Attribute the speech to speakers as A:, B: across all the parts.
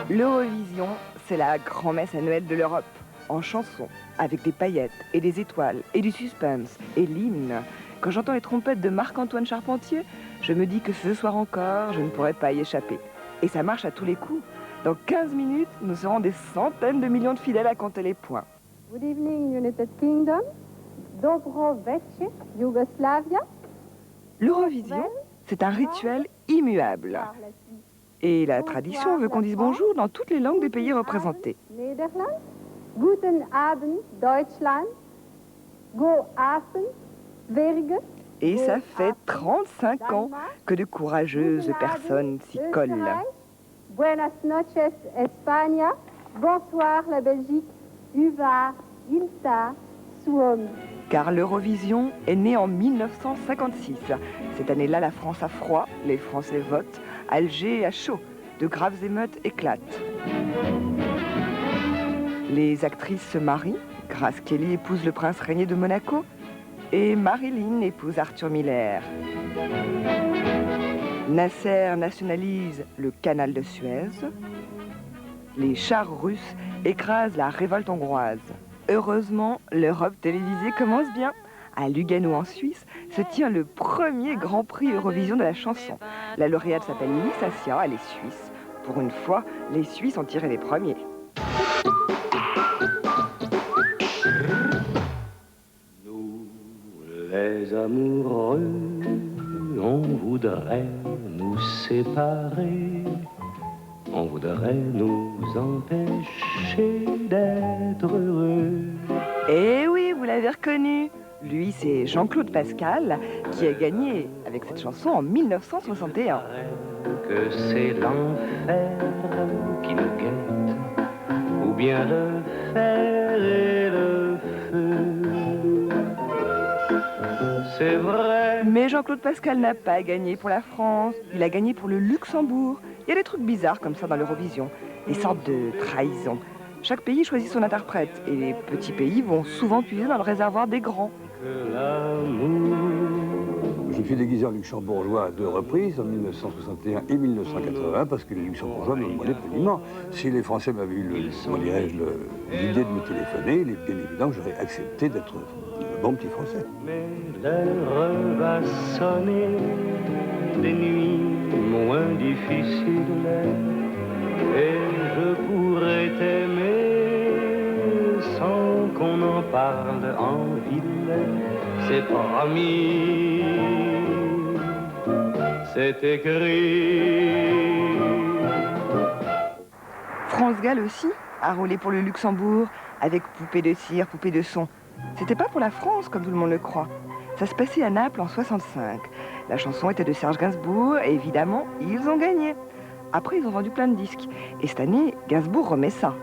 A: L'Eurovision, c'est la grand-messe annuelle de l'Europe. En chanson, avec des paillettes et des étoiles et du suspense et l'hymne. Quand j'entends les trompettes de Marc-Antoine Charpentier, je me dis que ce soir encore, je ne pourrais pas y échapper. Et ça marche à tous les coups. Dans 15 minutes, nous serons des centaines de millions de fidèles à compter les points.
B: Good evening, United Kingdom. Dobro večer, Yugoslavia.
A: L'Eurovision, c'est un rituel immuable. Et la tradition veut qu'on dise bonjour dans toutes les langues des pays représentés.
B: Nederland. Guten Abend, Deutschland. Go Abend, Bergen.
A: Et ça fait 35 ans que de courageuses personnes s'y collent.
B: Buenas noches, España. Bonsoir, la Belgique. Uva, Ilta, Suomi.
A: Car l'Eurovision est née en 1956. Cette année-là, la France a froid, les Français votent, Alger a chaud, de graves émeutes éclatent. Les actrices se marient, Grace Kelly épouse le prince régné de Monaco et Marilyn épouse Arthur Miller. Nasser nationalise le canal de Suez. Les chars russes écrasent la révolte hongroise. Heureusement, l'Europe télévisée commence bien. À Lugano en Suisse se tient le premier Grand Prix Eurovision de la chanson. La lauréate s'appelle Lissatia, elle est suisse. Pour une fois, les Suisses ont tiré les premiers.
C: Nous, les amoureux, on voudrait nous séparer. On voudrait nous empêcher d'être heureux.
A: Eh oui, vous l'avez reconnu. Lui, c'est Jean-Claude Pascal qui a gagné avec cette chanson en 1961.
C: Que c'est l'enfer qui nous guette, ou bien le fer et le feu. C'est vrai.
A: Mais Jean-Claude Pascal n'a pas gagné pour la France, il a gagné pour le Luxembourg. Il y a des trucs bizarres comme ça dans l'Eurovision, des sortes de trahisons. Chaque pays choisit son interprète et les petits pays vont souvent puiser dans le réservoir des grands.
D: Je me suis déguisé en luxembourgeois à 2 reprises, en 1961 et 1980, parce que les luxembourgeois me demandaient poliment. Si les Français m'avaient eu l'idée de me téléphoner, il est bien évident que j'aurais accepté d'être un bon petit Français.
C: Mais l'heure va sonner des nuits moins difficiles, et je pourrais t'aimer sans qu'on en parle en ville. C'est promis, c'est écrit.
A: France Gall aussi a roulé pour le Luxembourg avec Poupée de cire, Poupée de son. C'était pas pour la France comme tout le monde le croit. Ça se passait à Naples en 65. La chanson était de Serge Gainsbourg et évidemment, ils ont gagné. Après, ils ont vendu plein de disques. Et cette année, Gainsbourg remet ça.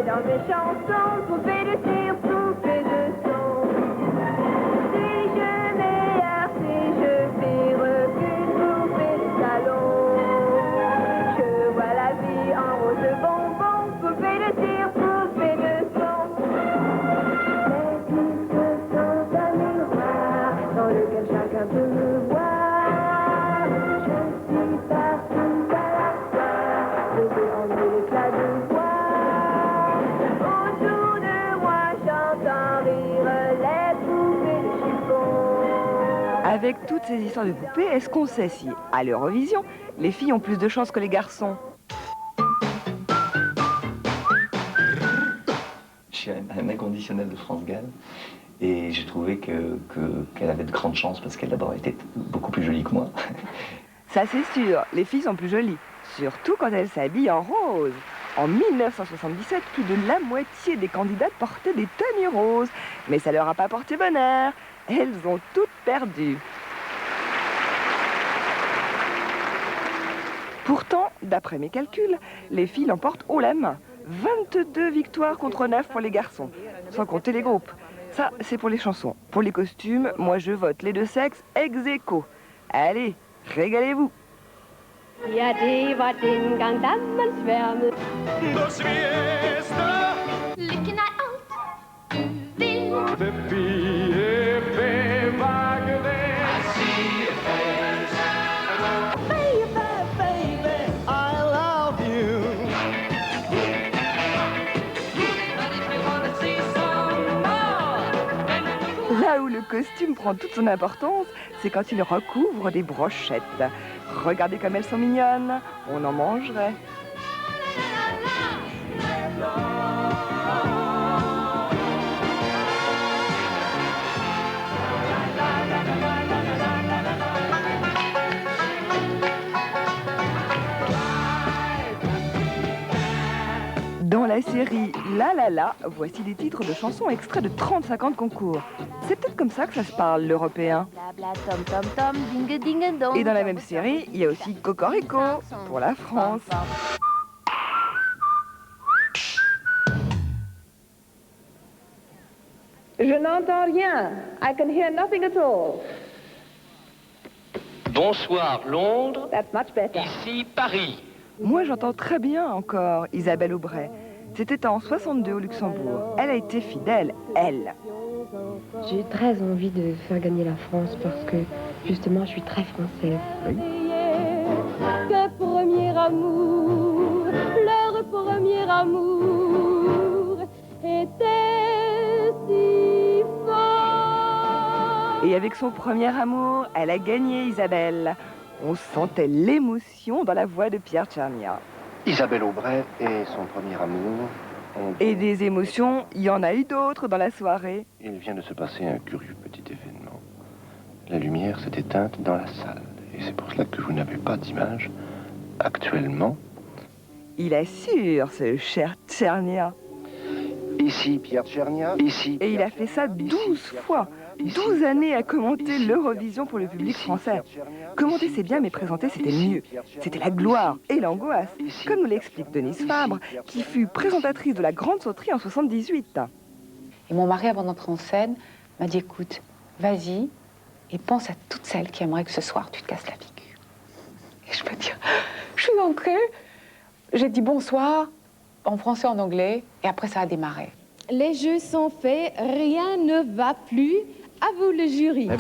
B: Dans mes chansons, poupée de cire, poupée de son. Si je meilleur, si je pire qu'une poupée de salon. Je vois la vie en rose bonbon, poupée de cire, poupée de son. Les disques sont un miroir dans lequel chacun peut me voir. Je suis partout à la fois, je veux enlever l'éclat de voix.
A: Avec toutes ces histoires de poupées, est-ce qu'on sait si, à l'Eurovision, les filles ont plus de chance que les garçons?
E: Je suis un inconditionnel de France Gall et j'ai trouvé qu'elle avait de grandes chances parce qu'elle d'abord était beaucoup plus jolie que moi.
A: Ça c'est sûr, les filles sont plus jolies, surtout quand elles s'habillent en rose. En 1977, plus de la moitié des candidates portaient des tenues roses, mais ça leur a pas porté bonheur. Elles ont toutes perdu. Pourtant, d'après mes calculs, les filles l'emportent haut la main. 22 victoires contre 9 pour les garçons, sans compter les groupes. Ça, c'est pour les chansons. Pour les costumes, moi je vote les deux sexes ex aequo. Allez, régalez-vous.
B: Ja, det var dengang dammens värme.
C: Då sves det.
F: Lyckan är allt du vill.
C: Det vi är
A: Là où le costume prend toute son importance, c'est quand il recouvre des brochettes. Regardez comme elles sont mignonnes, on en mangerait. Dans la série La La La, voici des titres de chansons extraits de 30-50 concours. C'est peut-être comme ça que ça se parle, l'européen.
F: Blabla, tom tom tom, ding ding dong.
A: Et dans la même série, il y a aussi Cocorico pour la France.
B: Je n'entends rien. I can hear nothing at all.
C: Bonsoir Londres,
B: That's much better.
C: ici Paris.
A: Moi, j'entends très bien encore Isabelle Aubray. C'était en 62 au Luxembourg. Elle a été fidèle, elle.
G: J'ai très envie de faire gagner la France parce que justement je suis très française.
B: Que premier amour, leur premier amour était si fort.
A: Et avec son premier amour, elle a gagné Isabelle. On sentait l'émotion dans la voix de Pierre Tchernia.
H: Isabelle Aubray et son premier amour.
A: Et des émotions, il y en a eu d'autres dans la soirée.
H: Il vient de se passer un curieux petit événement. La lumière s'est éteinte dans la salle. Et c'est pour cela que vous n'avez pas d'image actuellement.
A: Il assure, ce cher Tchernia.
H: Ici Pierre Tchernia. Ici.
A: Et il a fait ça 12 fois. 12 années à commenter l'Eurovision pour le public français. Commenter c'est bien, mais présenter c'était mieux. C'était la gloire et l'angoisse, comme nous l'explique Denise Fabre, qui fut présentatrice de la Grande Sauterie en 78.
I: Et mon mari, avant d'entrer en scène, m'a dit, écoute, vas-y et pense à toutes celles qui aimeraient que ce soir tu te casses la figure. Et je peux dire, je suis entrée, j'ai dit bonsoir en français, en anglais, et après ça a démarré.
B: Les jeux sont faits, rien ne va plus. À vous le jury.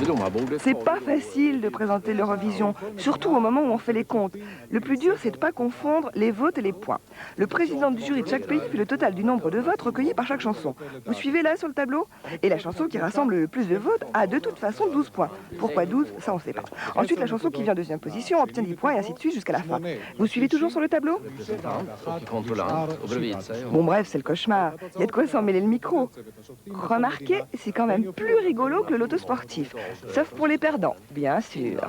A: C'est pas facile de présenter l'Eurovision, surtout au moment où on fait les comptes. Le plus dur, c'est de pas confondre les votes et les points. Le président du jury de chaque pays fait le total du nombre de votes recueillis par chaque chanson. Vous suivez là sur le tableau? Et la chanson qui rassemble le plus de votes a de toute façon 12 points. Pourquoi 12? Ça on sait pas. Ensuite, la chanson qui vient en deuxième position obtient 10 points et ainsi de suite jusqu'à la fin. Vous suivez toujours sur le tableau? Bon bref, c'est le cauchemar. Il y a de quoi s'en mêler le micro. Remarquez, c'est quand même plus rigolo que le loto sportif. Sauf pour les perdants, bien sûr.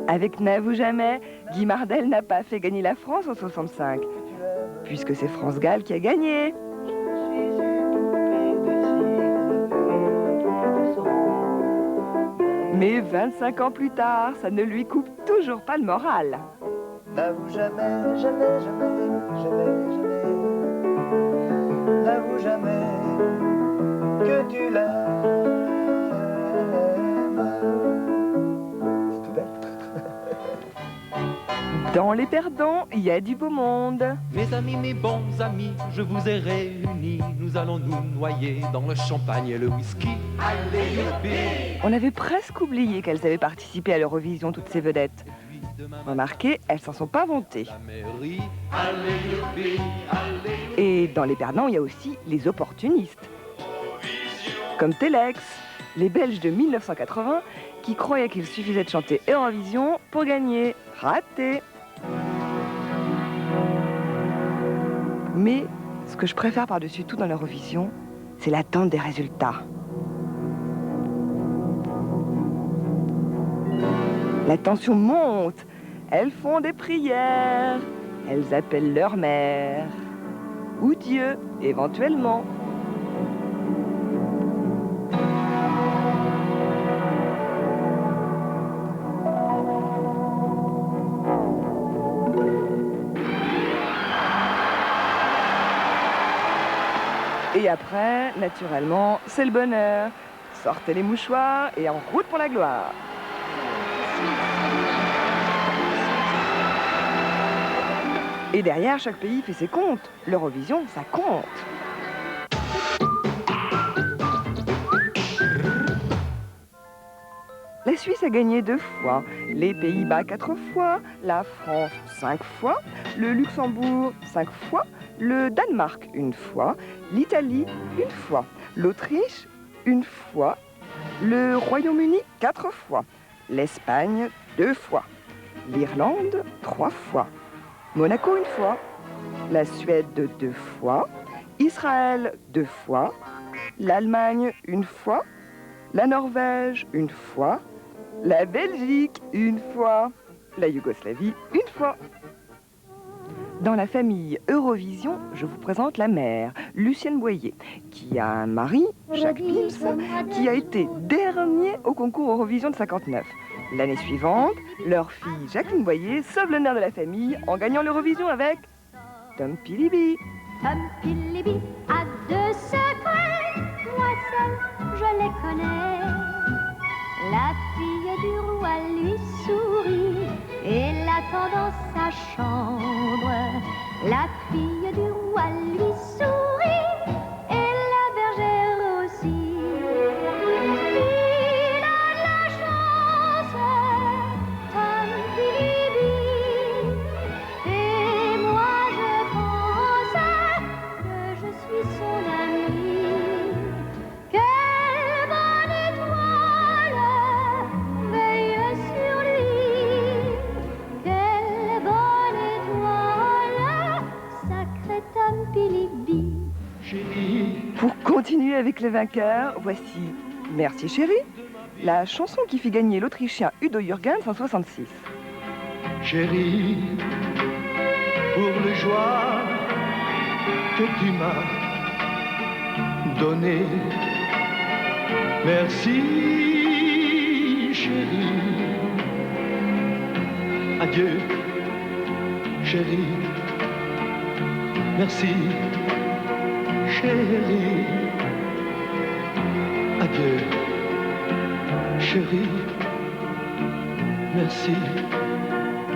A: Avec N'avoue jamais, Guy Mardel n'a pas fait gagner la France en 65, puisque c'est France Gall qui a gagné. Mais 25 ans plus tard, ça ne lui coupe toujours pas le moral.
J: N'avoue jamais, jamais, jamais, jamais, jamais. N'avoue jamais que tu l'aimes. C'est tout bête.
A: Dans les perdants, il y a du beau monde.
K: Mes amis, mes bons amis, je vous ai réunis. Nous allons nous noyer dans le champagne et le whisky. Allez, youpi!
A: On avait presque oublié qu'elles avaient participé à l'Eurovision, toutes ces vedettes. Remarquez, elles s'en sont pas vantées. Et dans les perdants, il y a aussi les opportunistes. Comme Telex, les Belges de 1980, qui croyaient qu'il suffisait de chanter Eurovision pour gagner. Raté! Mais ce que je préfère par-dessus tout dans l'Eurovision, c'est l'attente des résultats. La tension monte, elles font des prières, elles appellent leur mère, ou Dieu, éventuellement. Et après, naturellement, c'est le bonheur. Sortez les mouchoirs et en route pour la gloire. Et derrière, chaque pays fait ses comptes. L'Eurovision, ça compte. La La Suisse a gagné 2 fois, les Pays-Bas 4 fois, la France 5 fois, le Luxembourg 5 fois, le Danemark 1 fois, l'Italie 1 fois, l'Autriche 1 fois, le Royaume-Uni 4 fois, l'Espagne 2 fois, l'Irlande 3 fois, Monaco 1 fois, la Suède 2 fois, Israël 2 fois, l'Allemagne 1 fois, la Norvège 1 fois, la Belgique 1 fois, la Yougoslavie 1 fois. Dans la famille Eurovision, je vous présente la mère, Lucienne Boyer, qui a un mari, Jacques Pils, qui a été dernier au concours Eurovision de 59. L'année suivante, leur fille Jacqueline Boyer sauve l'honneur de la famille en gagnant l'Eurovision avec Tom Pilibi.
B: Tom Pilibi a 2 secrets, moi seule je les connais. La fille du roi lui sourit et la tendance sa chambre. La fille du roi lui sourit et la bergère aussi. Il a de la chance, Tom Pilibi, et moi je pense que je suis son amie. Quelle bonne étoile veille sur lui. Quelle bonne étoile, sacré Tom Pilibi.
A: Pour continuer avec les vainqueurs, voici Merci chérie, la chanson qui fit gagner l'Autrichien Udo Jürgens en 66.
K: Chérie, pour les joies que tu m'as données, merci chérie. Adieu chérie, merci chérie. Adieu chérie, merci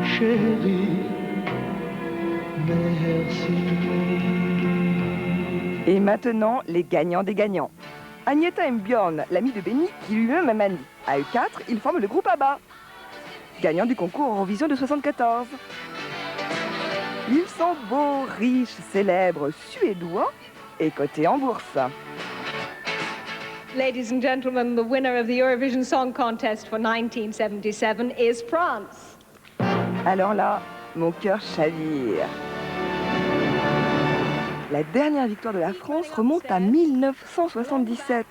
K: chérie, merci.
A: Et maintenant, les gagnants des gagnants. Agneta M. Bjorn, l'ami de Benny, qui lui-même a manie. À E4, ils forment le groupe ABBA, gagnant du concours Eurovision de 74. Ils sont beaux, riches, célèbres, suédois et cotés en bourse.
L: Ladies and gentlemen, the winner of the Eurovision Song Contest for 1977 is France.
A: Alors là, mon cœur chavire. La dernière victoire de la France remonte à 1977,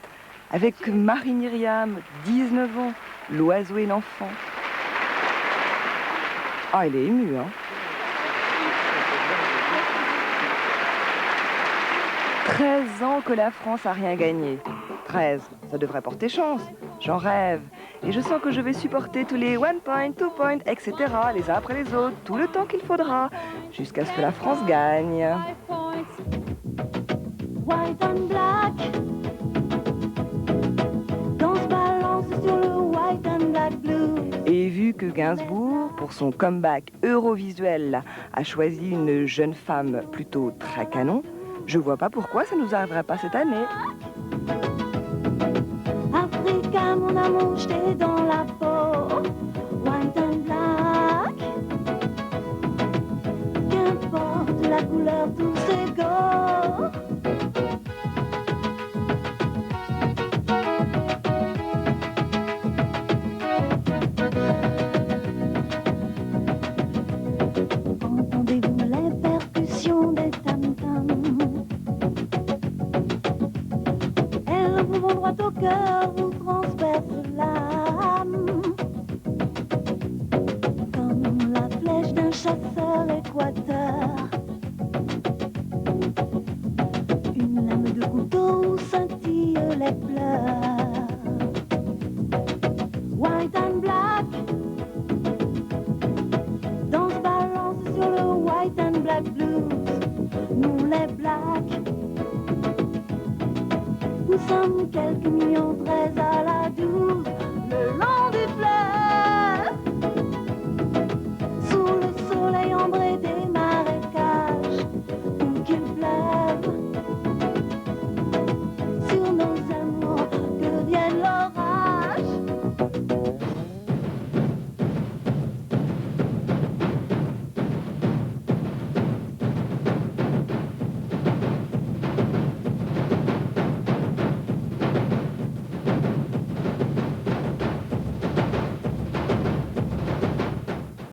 A: avec Marie-Myriam, 19 ans, l'oiseau et l'enfant. Ah, elle est émue, hein. 13 ans que la France a rien gagné. 13, ça devrait porter chance. J'en rêve. Et je sens que je vais supporter tous les 1 point, 2 points, etc. les uns après les autres, tout le temps qu'il faudra, jusqu'à ce que la France gagne.
B: White and black, danse balance sur le white and black blue.
A: Et vu que Gainsbourg, pour son comeback eurovisuel, a choisi une jeune femme plutôt très canon, je vois pas pourquoi ça nous arriverait pas cette année.
B: Africa, mon amour, j't'ai dans la peau. White and black, qu'importe la couleur, tout c'est go. Entendez-vous les percussions des tam-tams? Elles vous vont droit au cœur, vous transpercent l'âme, comme la flèche d'un chasseur équateur. Une lame de couteau où scintillent les pleurs. White and black, danse balance sur le white and black blues. Nous les blacks, nous sommes quelques millions, très à la douce.